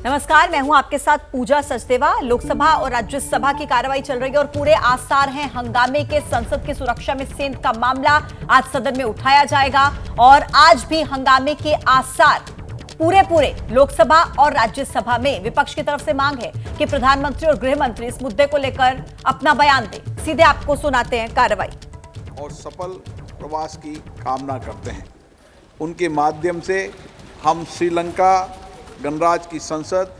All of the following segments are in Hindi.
नमस्कार, मैं हूं आपके साथ पूजा सचदेवा। लोकसभा और राज्यसभा की कार्रवाई चल रही है और पूरे आसार हैं हंगामे के। संसद की सुरक्षा में सेंध का मामला आज सदन में उठाया जाएगा और आज भी हंगामे के आसार पूरे लोकसभा और राज्यसभा में। विपक्ष की तरफ से मांग है कि प्रधानमंत्री और गृह मंत्री इस मुद्दे को लेकर अपना बयान दें। सीधे आपको सुनाते हैं कार्रवाई। और सफल प्रवास की कामना करते हैं। उनके माध्यम से हम श्रीलंका गणराज्य की संसद,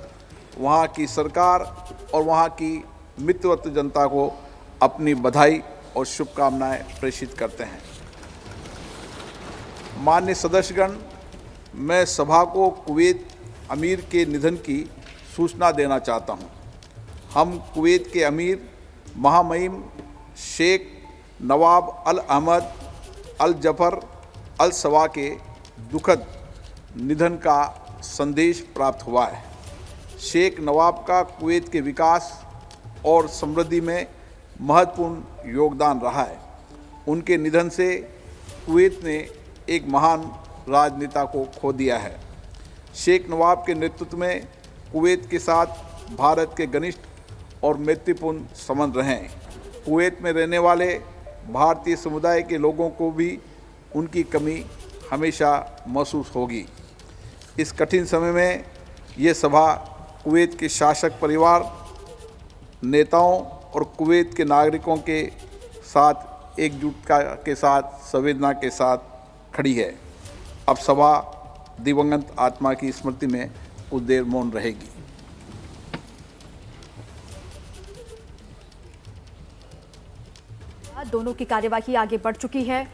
वहाँ की सरकार और वहाँ की मित्रवत जनता को अपनी बधाई और शुभकामनाएं प्रेषित करते हैं। माननीय सदस्यगण, मैं सभा को कुवैत अमीर के निधन की सूचना देना चाहता हूँ। हम कुवैत के अमीर महामहिम शेख नवाब अल अहमद अल जफर अल सवा के दुखद निधन का संदेश प्राप्त हुआ है। शेख नवाब का कुवैत के विकास और समृद्धि में महत्वपूर्ण योगदान रहा है। उनके निधन से कुवैत ने एक महान राजनेता को खो दिया है। शेख नवाब के नेतृत्व में कुवैत के साथ भारत के घनिष्ठ और मैत्रीपूर्ण संबंध रहे हैं। कुवैत में रहने वाले भारतीय समुदाय के लोगों को भी उनकी कमी हमेशा महसूस होगी। इस कठिन समय में ये सभा कुवैत के शासक परिवार, नेताओं और कुवैत के नागरिकों के साथ एकजुटता के साथ, संवेदना के साथ खड़ी है। अब सभा दिवंगत आत्मा की स्मृति में कुछ देर मौन रहेगी। दोनों की कार्यवाही आगे बढ़ चुकी है।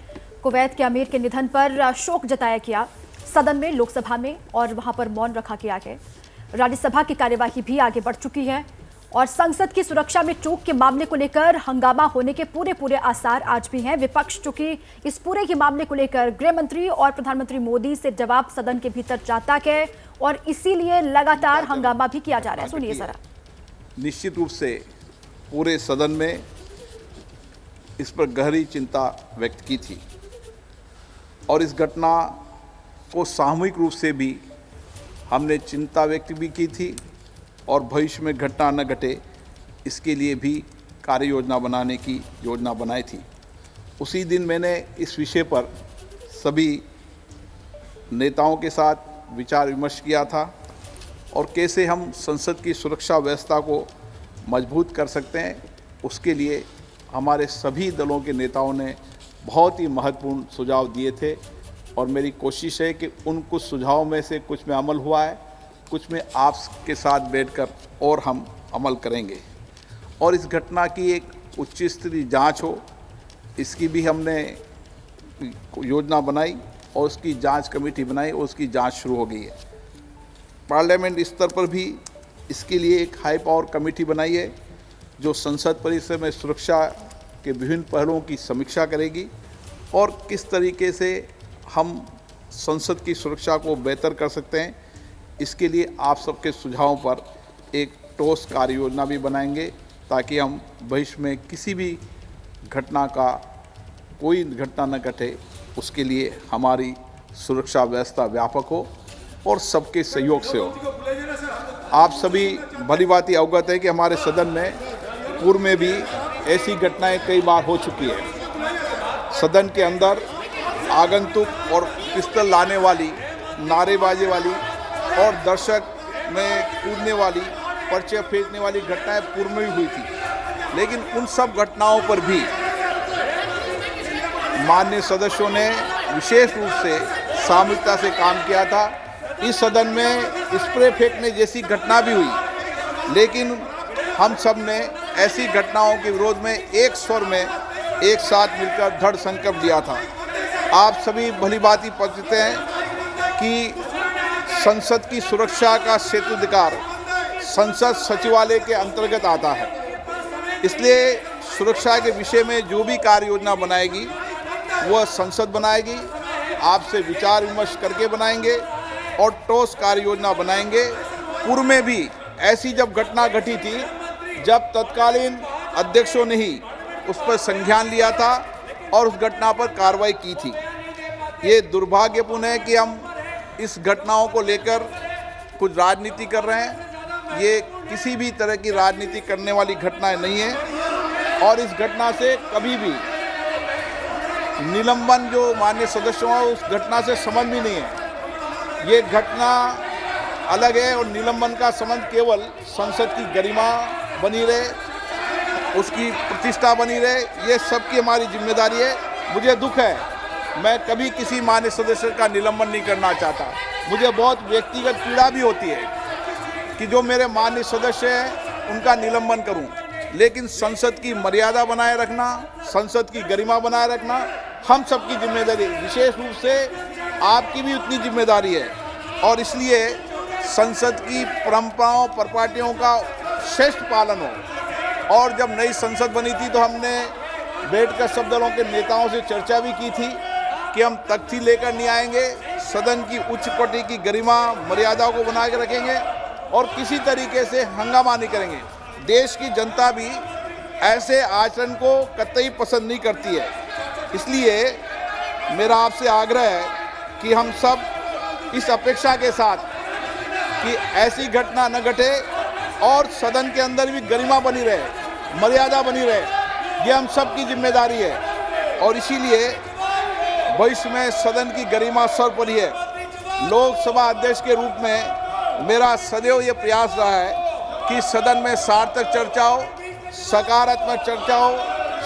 कुवैत के अमीर के निधन पर शोक जताया गया सदन में, लोकसभा में, और वहां पर मौन रखा गया है। राज्यसभा की कार्यवाही भी आगे बढ़ चुकी है और संसद की सुरक्षा में चूक के मामले को लेकर हंगामा होने के पूरे आसार आज भी हैं। विपक्ष चूंकि इस पूरे के मामले को लेकर गृह मंत्री और प्रधानमंत्री मोदी से जवाब सदन के भीतर चाहता है और इसीलिए लगातार हंगामा भी किया जा रहा है। सुनिए जरा। निश्चित रूप से पूरे सदन में इस पर गहरी चिंता व्यक्त की थी और इस घटना को सामूहिक रूप से भी हमने चिंता व्यक्त भी की थी और भविष्य में घटना न घटे इसके लिए भी कार्य योजना बनाने की योजना बनाई थी। उसी दिन मैंने इस विषय पर सभी नेताओं के साथ विचार विमर्श किया था और कैसे हम संसद की सुरक्षा व्यवस्था को मजबूत कर सकते हैं, उसके लिए हमारे सभी दलों के नेताओं ने बहुत ही महत्वपूर्ण सुझाव दिए थे और मेरी कोशिश है कि उन कुछ सुझावों में से कुछ में अमल हुआ है, कुछ में आपके साथ बैठकर और हम अमल करेंगे। और इस घटना की एक उच्च स्तरीय जांच हो, इसकी भी हमने योजना बनाई और उसकी जांच कमेटी बनाई और उसकी जांच शुरू हो गई है। पार्लियामेंट स्तर पर भी इसके लिए एक हाई पावर कमेटी बनाई है जो संसद परिसर में सुरक्षा के विभिन्न पहलुओं की समीक्षा करेगी और किस तरीके से हम संसद की सुरक्षा को बेहतर कर सकते हैं, इसके लिए आप सबके सुझावों पर एक ठोस कार्य योजना भी बनाएंगे ताकि हम भविष्य में किसी भी घटना का कोई घटना न घटे, उसके लिए हमारी सुरक्षा व्यवस्था व्यापक हो और सबके सहयोग से हो। आप सभी भली भांति अवगत है कि हमारे सदन में पूर्व में भी ऐसी घटनाएं कई बार हो चुकी है। सदन के अंदर आगंतुक और पिस्तौल लाने वाली, नारेबाजी वाली और दर्शक में कूदने वाली, पर्चे फेंकने वाली घटनाएं पूर्व में भी हुई थी, लेकिन उन सब घटनाओं पर भी माननीय सदस्यों ने विशेष रूप से सामूहिकता से काम किया था। इस सदन में स्प्रे फेंकने जैसी घटना भी हुई, लेकिन हम सब ने ऐसी घटनाओं के विरोध में एक स्वर में एक साथ मिलकर दृढ़ संकल्प लिया था। आप सभी भली भांति परिचित हैं कि संसद की सुरक्षा का क्षेत्राधिकार संसद सचिवालय के अंतर्गत आता है, इसलिए सुरक्षा के विषय में जो भी कार्य योजना बनाएगी वह संसद बनाएगी। आपसे विचार विमर्श करके बनाएंगे और ठोस कार्य योजना बनाएंगे। पूर्व में भी ऐसी जब घटना घटी थी, जब तत्कालीन अध्यक्षों ने ही उस पर संज्ञान लिया था और उस घटना पर कार्रवाई की थी। ये दुर्भाग्यपूर्ण है कि हम इस घटनाओं को लेकर कुछ राजनीति कर रहे हैं। ये किसी भी तरह की राजनीति करने वाली घटनाएं नहीं है और इस घटना से कभी भी निलंबन जो माननीय सदस्यों है उस घटना से संबंध भी नहीं है। ये घटना अलग है और निलंबन का संबंध केवल संसद की गरिमा बनी रहे, उसकी प्रतिष्ठा बनी रहे, ये सबकी हमारी जिम्मेदारी है। मुझे दुख है, मैं कभी किसी माननीय सदस्य का निलंबन नहीं करना चाहता। मुझे बहुत व्यक्तिगत पीड़ा भी होती है कि जो मेरे माननीय सदस्य हैं उनका निलंबन करूं, लेकिन संसद की मर्यादा बनाए रखना, संसद की गरिमा बनाए रखना हम सबकी जिम्मेदारी है। विशेष रूप से आपकी भी उतनी जिम्मेदारी है और इसलिए संसद की परंपराओं परिपाटियों का श्रेष्ठ पालन हो। और जब नई संसद बनी थी तो हमने बैठकर सब दलों के नेताओं से चर्चा भी की थी कि हम तख्ती लेकर नहीं आएंगे, सदन की उच्च कोटि की गरिमा मर्यादा को बना के रखेंगे और किसी तरीके से हंगामा नहीं करेंगे। देश की जनता भी ऐसे आचरण को कतई पसंद नहीं करती है। इसलिए मेरा आपसे आग्रह है कि हम सब इस अपेक्षा के साथ कि ऐसी घटना न घटे और सदन के अंदर भी गरिमा बनी रहे, मर्यादा बनी रहे, ये हम सब की जिम्मेदारी है। और इसीलिए भविष्य में सदन की गरिमा सर्वोपरि है। लोकसभा अध्यक्ष के रूप में मेरा सदैव ये प्रयास रहा है कि सदन में सार्थक चर्चा हो, सकारात्मक चर्चा हो।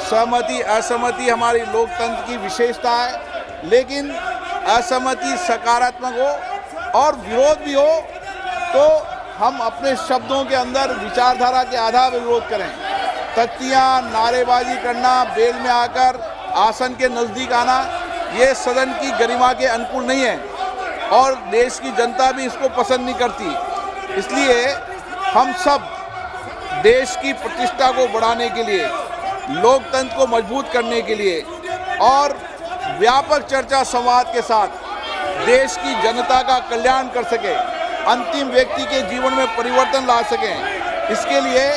सहमति असहमति हमारी लोकतंत्र की विशेषता है, लेकिन असहमति सकारात्मक हो और विरोध भी हो तो हम अपने शब्दों के अंदर विचारधारा के आधार पर विरोध करें। तख्तियाँ, नारेबाजी करना, बेल में आकर आसन के नज़दीक आना, ये सदन की गरिमा के अनुकूल नहीं है और देश की जनता भी इसको पसंद नहीं करती। इसलिए हम सब देश की प्रतिष्ठा को बढ़ाने के लिए, लोकतंत्र को मजबूत करने के लिए और व्यापक चर्चा संवाद के साथ देश की जनता का कल्याण कर सके, अंतिम व्यक्ति के जीवन में परिवर्तन ला सकें, इसके लिए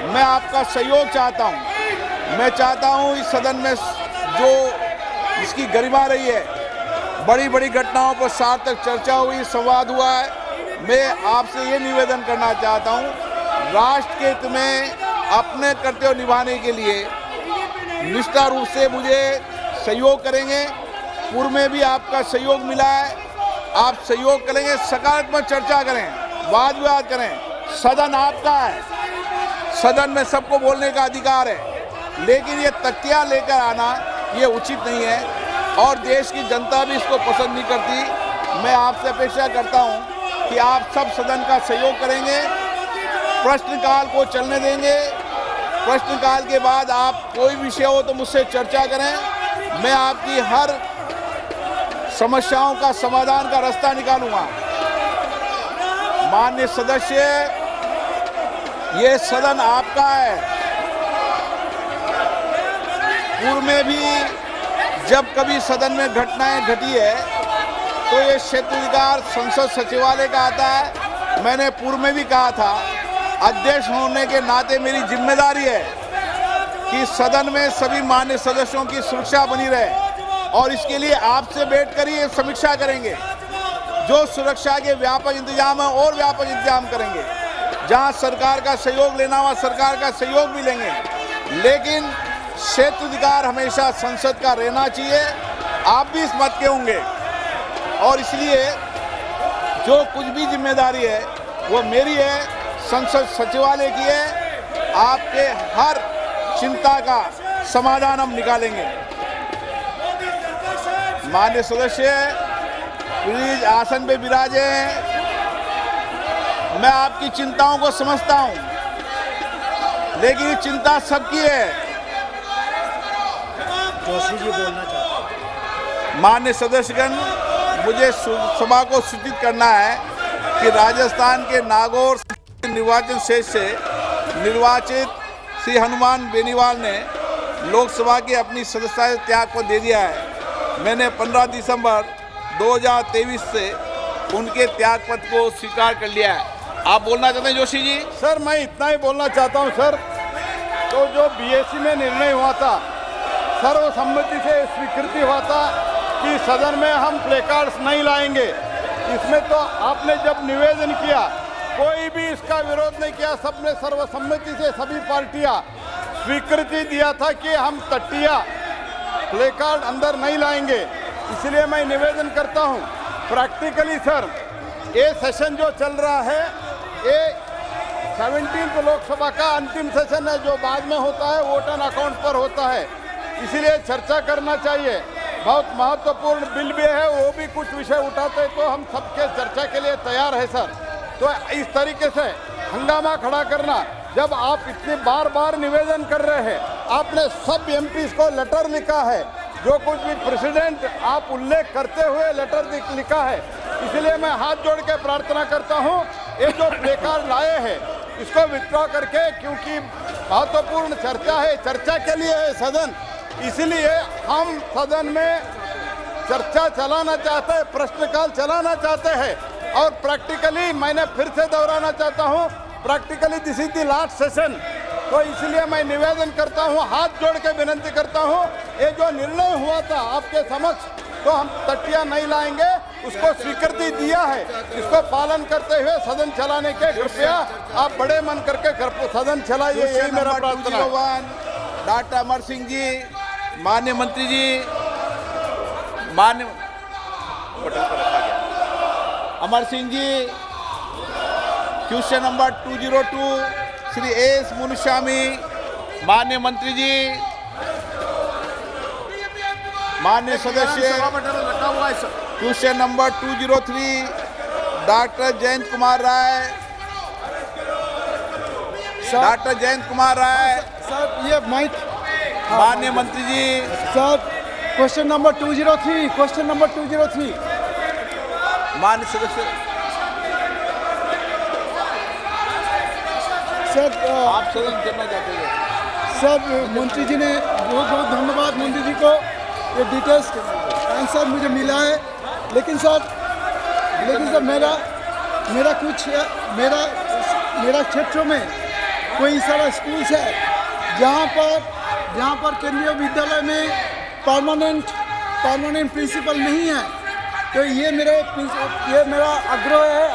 मैं आपका सहयोग चाहता हूं। मैं चाहता हूं इस सदन में जो इसकी गरिमा रही है, बड़ी बड़ी घटनाओं पर सार्थक चर्चा हुई, संवाद हुआ है। मैं आपसे ये निवेदन करना चाहता हूं, राष्ट्र के हित में अपने कर्तव्य निभाने के लिए निष्ठा रूप से मुझे सहयोग करेंगे। पूर्व में भी आपका सहयोग मिला है, आप सहयोग करेंगे, सकारात्मक चर्चा करें, वाद विवाद करें। सदन आपका है, सदन में सबको बोलने का अधिकार है, लेकिन ये तख्तियाँ लेकर आना ये उचित नहीं है और देश की जनता भी इसको पसंद नहीं करती। मैं आपसे अपेक्षा करता हूँ कि आप सब सदन का सहयोग करेंगे, प्रश्नकाल को चलने देंगे। प्रश्नकाल के बाद आप कोई विषय हो तो मुझसे चर्चा करें, मैं आपकी हर समस्याओं का समाधान का रास्ता निकालूंगा। माननीय सदस्य, ये सदन आपका है। पूर्व में भी जब कभी सदन में घटनाएं घटी है तो ये क्षेत्राधिकार संसद सचिवालय का आता है। मैंने पूर्व में भी कहा था, अध्यक्ष होने के नाते मेरी जिम्मेदारी है कि सदन में सभी माननीय सदस्यों की सुरक्षा बनी रहे और इसके लिए आपसे बैठकर ही समीक्षा करेंगे। जो सुरक्षा के व्यापक इंतजाम है और व्यापक इंतजाम करेंगे। जहां सरकार का सहयोग लेना वहां सरकार का सहयोग भी लेंगे, लेकिन क्षेत्राधिकार हमेशा संसद का रहना चाहिए। आप भी इस मत के होंगे और इसलिए जो कुछ भी जिम्मेदारी है वो मेरी है, संसद सचिवालय की है। आपके हर चिंता का समाधान हम निकालेंगे। माननीय सदस्य प्लीज आसन पे विराजे हैं। मैं आपकी चिंताओं को समझता हूं, लेकिन ये चिंता सबकी है। जोशी जी बोलना चाहते हैं। माननीय सदस्यगण, मुझे सभा को सूचित करना है कि राजस्थान के नागौर निर्वाचन क्षेत्र से निर्वाचित श्री हनुमान बेनीवाल ने लोकसभा की अपनी सदस्यता से त्याग पत्र दे दिया है। मैंने 15 दिसंबर 2023 से उनके त्याग पत्र को स्वीकार कर लिया है। आप बोलना चाहते हैं जोशी जी? सर, मैं इतना ही बोलना चाहता हूं सर, तो जो बीएससी में निर्णय हुआ था, सर्वसम्मति से स्वीकृति हुआ था कि सदन में हम प्लेकार्ड्स नहीं लाएंगे इसमें तो आपने जब निवेदन किया कोई भी इसका विरोध नहीं किया, सबने सर्वसम्मति से सभी पार्टियां स्वीकृति दिया था कि हम तटिया प्ले कार्ड अंदर नहीं लाएंगे। इसलिए मैं निवेदन करता हूं प्रैक्टिकली सर, ये सेशन जो चल रहा है ये 17वीं लोकसभा का अंतिम सेशन है, जो बाद में होता है वोट एंड अकाउंट पर होता है, इसलिए चर्चा करना चाहिए। बहुत महत्वपूर्ण बिल भी है, वो भी कुछ विषय उठाते तो हम सबके चर्चा के लिए तैयार है सर। तो इस तरीके से हंगामा खड़ा करना, जब आप इतनी बार बार निवेदन कर रहे हैं, आपने सब एमपीज को लेटर लिखा है, जो कुछ भी प्रेसिडेंट आप उल्लेख करते हुए लेटर लिखा है, इसलिए मैं हाथ जोड़ के प्रार्थना करता हूं ये जो प्ले कार्ड लाए हैं इसको विथड्रॉ करके, क्योंकि महत्वपूर्ण चर्चा है, चर्चा के लिए है सदन, इसलिए हम सदन में चर्चा चलाना चाहते हैं, प्रश्नकाल चलाना चाहते हैं। और प्रैक्टिकली मैंने फिर से दोहराना चाहता हूं, practically this is the last session, तो इसलिए मैं निवेदन करता हूं, हाथ जोड़ के विनती करता हूं, ये जो निर्णय हुआ था आपके समक्ष, तो हम तटिया नहीं लाएंगे, उसको स्वीकृति दिया है, इसको पालन करते हुए सदन चलाने के कृपया आप बड़े मन करके सदन चलाइए, यही मेरा प्रार्थना है। डॉक्टर अमर सिंह जी, माननीय मंत्री जी, माननीय Amar Singh ji, question number 202 Shri S Munuswamy, माननीय मंत्री जी, माननीय सदस्य, question number 203 doctor Jayant Kumar Rai, doctor Jayant Kumar Rai, sir ये माइक, माननीय मंत्री जी, sir question number 203, question number 203, माननीय सदस्य, सर आप सदन करना चाहते हैं? सर मंत्री जी ने बहुत बहुत धन्यवाद, मंत्री जी को ये डिटेल्स आंसर मुझे मिला है, लेकिन सर मेरा क्षेत्र में कोई सारा स्कूल्स है जहाँ पर केंद्रीय विद्यालय में परमानेंट प्रिंसिपल नहीं है, तो ये मेरा आग्रह है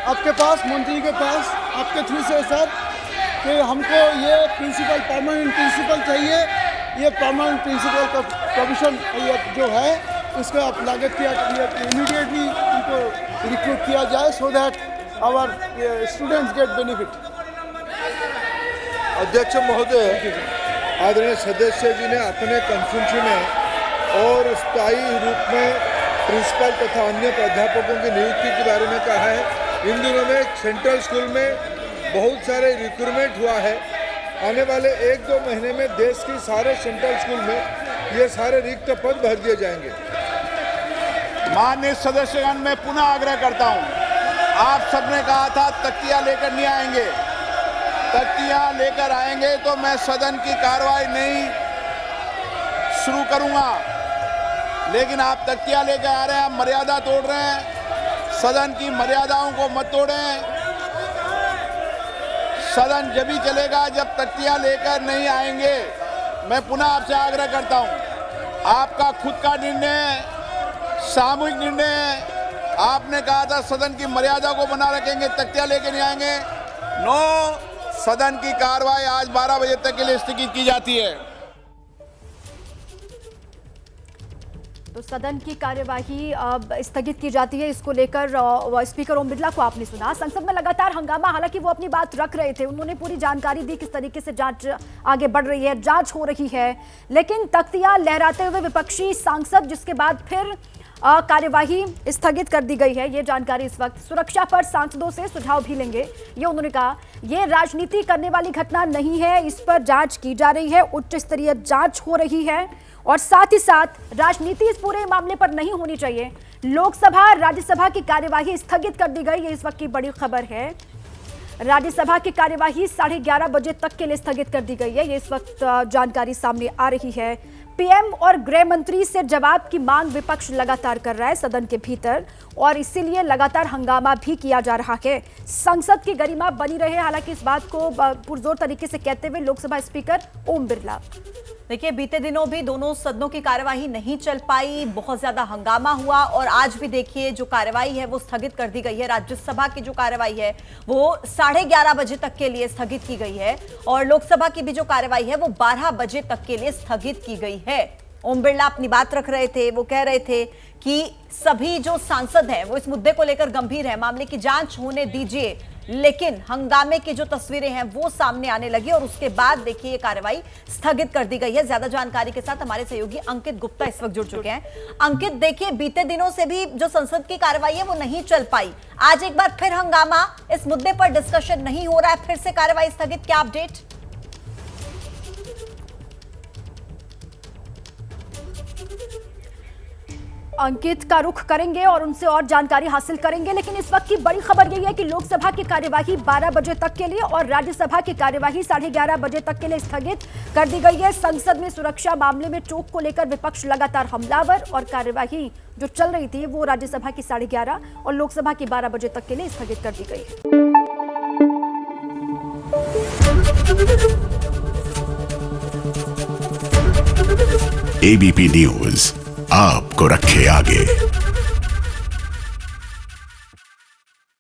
आपके पास, मंत्री के पास, आपके थ्रू से सर, कि हमको ये परमानेंट प्रिंसिपल चाहिए, ये परमानेंट प्रिंसिपल का प्रोविजन जो है उसको आप लागत किया, इमीडिएटली उनको रिक्रूट किया जाए, so that our students get benefit. अध्यक्ष महोदय, आदरणीय सदस्य जी ने अपने कॉन्फ्रेंस में और स्थायी रूप में प्रिंसिपल तथा अन्य प्राध्यापकों की नियुक्ति के बारे में कहा है। इन दिनों में सेंट्रल स्कूल में बहुत सारे रिक्रूटमेंट हुआ है, आने वाले 1-2 महीने में देश की सारे सेंट्रल स्कूल में ये सारे रिक्त पद भर दिए जाएंगे। माननीय सदस्यगण, मैं पुनः आग्रह करता हूं, आप सबने कहा था तख्तियां लेकर नहीं आएंगे, तख्तियां लेकर आएंगे तो मैं सदन की कार्रवाई नहीं शुरू करूंगा, लेकिन आप तख्तियां लेकर आ रहे हैं, आप मर्यादा तोड़ रहे हैं, सदन की मर्यादाओं को मत तोड़ें। सदन जब भी चलेगा जब तख्तियां लेकर नहीं आएंगे। मैं पुनः आपसे आग्रह करता हूं, आपका खुद का निर्णय, सामूहिक निर्णय, आपने कहा था सदन की मर्यादा को बना रखेंगे, तख्तियां लेकर नहीं आएंगे, नो, सदन की कार्रवाई आज 12 बजे तक के लिए स्थगित की जाती है। तो सदन की कार्यवाही स्थगित की जाती है, इसको लेकर स्पीकर ओम बिरला को आपने सुना। संसद में लगातार हंगामा, हालांकि वो अपनी बात रख रहे थे, उन्होंने पूरी जानकारी दी किस तरीके से जांच आगे बढ़ रही है, जांच हो रही है, लेकिन तख्तियां लहराते हुए विपक्षी सांसद, जिसके बाद फिर कार्यवाही स्थगित कर दी गई है। ये जानकारी इस वक्त सुरक्षा पर सांसदों से सुझाव भी लेंगे, ये उन्होंने कहा। ये राजनीति करने वाली घटना नहीं है, इस पर जांच की जा रही है, उच्च स्तरीय जांच हो रही है, और साथ ही साथ राजनीति इस पूरे मामले पर नहीं होनी चाहिए। लोकसभा राज्यसभा की कार्यवाही स्थगित कर दी गई, ये इस वक्त की बड़ी खबर है। राज्यसभा की कार्यवाही 11:30 बजे तक के लिए स्थगित कर दी गई है, ये इस वक्त जानकारी सामने आ रही है। पीएम और गृह मंत्री से जवाब की मांग विपक्ष लगातार कर रहा है सदन के भीतर। और इसीलिए लगातार हंगामा भी किया जा रहा है। संसद की गरिमा बनी रहे, हालांकि इस बात को पुरजोर तरीके से कहते हुए लोकसभा स्पीकर ओम बिरला। देखिए, बीते दिनों भी दोनों सदनों की कार्यवाही नहीं चल पाई, बहुत ज्यादा हंगामा हुआ और आज भी देखिए जो कार्यवाही है वो स्थगित कर दी गई है। राज्यसभा की जो कार्यवाही है वो 11:30 बजे तक के लिए स्थगित की गई है और लोकसभा की भी जो कार्यवाही है वो 12 बजे तक के लिए स्थगित की गई है। ओम बिरला अपनी बात रख रहे थे, वो कह रहे थे कि सभी जो सांसद हैं वो इस मुद्दे को लेकर गंभीर है, मामले की जांच होने दीजिए, लेकिन हंगामे की जो तस्वीरें हैं वो सामने आने लगी और उसके बाद देखिए ये कार्रवाई स्थगित कर दी गई है। ज्यादा जानकारी के साथ हमारे सहयोगी अंकित गुप्ता इस वक्त जुड़ चुके हैं। अंकित, देखिए बीते दिनों से भी जो संसद की कार्रवाई है वो नहीं चल पाई, आज एक बार फिर हंगामा, इस मुद्दे पर डिस्कशन नहीं हो रहा है, फिर से कार्रवाई स्थगित, क्या अपडेट? अंकित का रुख करेंगे और उनसे और जानकारी हासिल करेंगे, लेकिन इस वक्त की बड़ी खबर यही है कि लोकसभा की कार्यवाही 12 बजे तक के लिए और राज्यसभा की कार्यवाही 11:30 बजे तक के लिए स्थगित कर दी गई है। संसद में सुरक्षा मामले में चूक को लेकर विपक्ष लगातार हमलावर और कार्यवाही जो चल रही थी वो राज्यसभा की 11:30 और लोकसभा की 12 बजे तक के लिए स्थगित कर दी गई है। एबीपी न्यूज आपको रखे आगे।